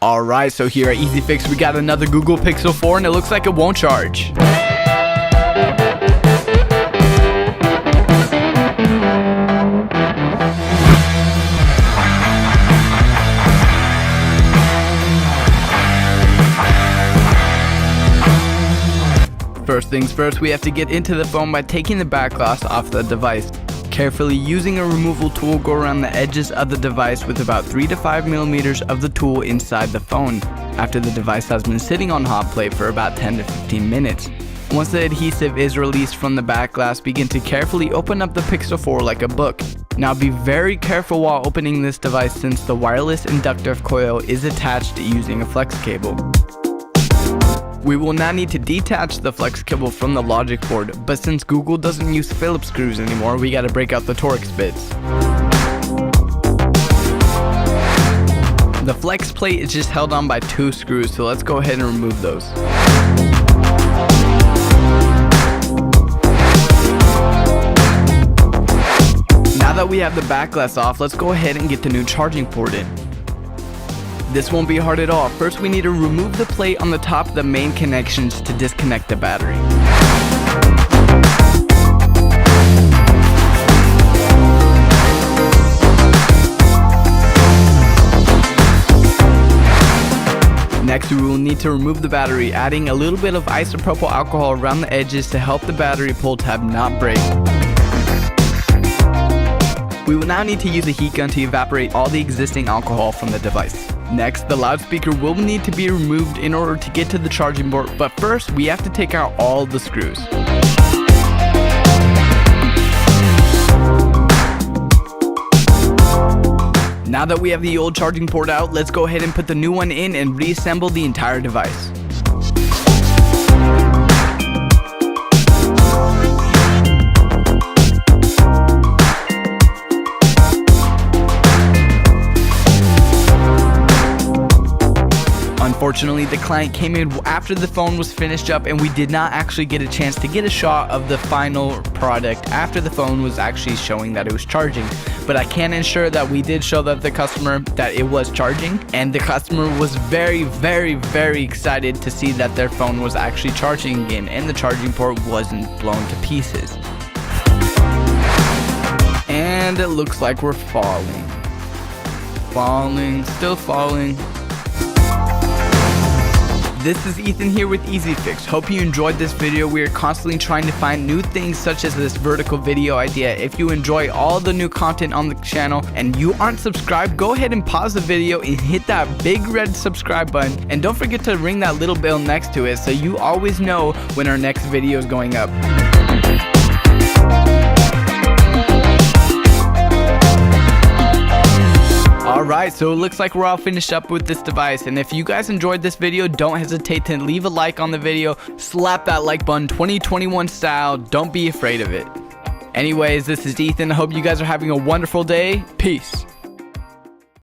Alright, so here at EasyFix we got another Google Pixel 4 and it looks like it won't charge. First things first, we have to get into the phone by taking the back glass off the device. Carefully using a removal tool, go around the edges of the device with about 3 to 5 millimeters of the tool inside the phone, after the device has been sitting on hot plate for about 10 to 15 minutes. Once the adhesive is released from the back glass, begin to carefully open up the Pixel 4 like a book. Now be very careful while opening this device since the wireless inductive coil is attached using a flex cable. We will now need to detach the flex cable from the logic board, but since Google doesn't use Phillips screws anymore, we gotta break out the Torx bits. The flex plate is just held on by 2 screws, so let's go ahead and remove those. Now that we have the back glass off, let's go ahead and get the new charging port in. This won't be hard at all. First, we need to remove the plate on the top of the main connections to disconnect the battery. Next, we will need to remove the battery, adding a little bit of isopropyl alcohol around the edges to help the battery pull tab not break. We will now need to use a heat gun to evaporate all the existing alcohol from the device. Next, the loudspeaker will need to be removed in order to get to the charging board, but first we have to take out all the screws. Now that we have the old charging port out, let's go ahead and put the new one in and reassemble the entire device. Unfortunately, the client came in after the phone was finished up and we did not actually get a chance to get a shot of the final product after the phone was actually showing that it was charging. But I can ensure that we did show the customer that it was charging, and the customer was very excited to see that their phone was actually charging again and the charging port wasn't blown to pieces. And it looks like we're falling. Still falling. This is Ethan here with EasyFix. Hope you enjoyed this video. We are constantly trying to find new things such as this vertical video idea. If you enjoy all the new content on the channel and you aren't subscribed, go ahead and pause the video and hit that big red subscribe button. And don't forget to ring that little bell next to it so you always know when our next video is going up. Alright, so it looks like we're all finished up with this device, and if you guys enjoyed this video, don't hesitate to leave a like on the video, slap that like button 2021 style, don't be afraid of it. Anyways, this is Ethan, I hope you guys are having a wonderful day, peace.